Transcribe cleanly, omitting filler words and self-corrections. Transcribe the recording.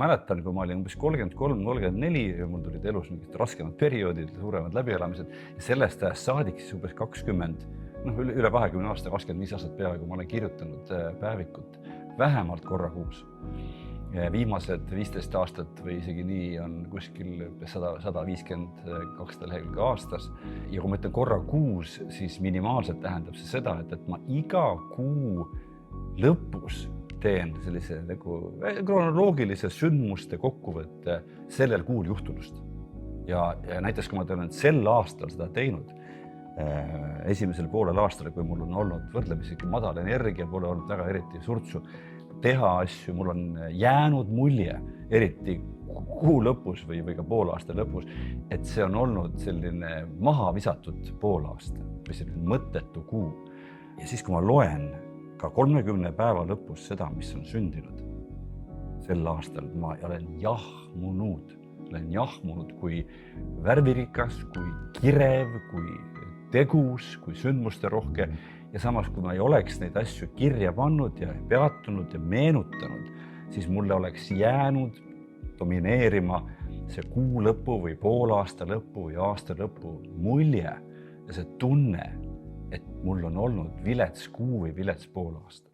Mäletan, kui ma olin umbes 33-34 ja mul tulid elus mingid raskemad perioodid, suuremad läbielamised ja sellest ajast saadik siis umbes 20, üle 20 aasta, 25 aastat peaaegu ma olen kirjutanud päevikut vähemalt korra kuus. Viimased 15 aastat või isegi nii on kuskil 150-200 lehekülge aastas. Ja kui ma ütlen korra kuus, siis minimaalselt tähendab see seda, et ma iga kuu lõpus teen sellise nagu kronoloogilise sündmuste kokkuvõtte sellel kuul juhtunust. Ja näiteks, kui ma olen sel aastal seda teinud, esimesel poolel aastal, kui mul on olnud võrdlemisi madal energia, pole olnud väga eriti surtsu teha asju, mul on jäänud mulje, eriti kuu lõpus või ka poolaasta lõpus, et see on olnud selline maha visatud poolaasta või selline mõttetu kuu. Ja siis, kui ma loen ka 30 päeva lõpus seda, mis on sündinud sel aastal, ma olen jahmunud kui värvirikas, kui kirev, kui tegus, kui sündmuste rohke. Ja samas, kui ma ei oleks neid asju kirja pannud ja peatunud ja meenutanud, siis mulle oleks jäänud domineerima see kuu lõpu või poolaasta lõpu või aasta lõpu mulje ja see tunne, et mul on olnud vilets kuu või vilets poolaasta.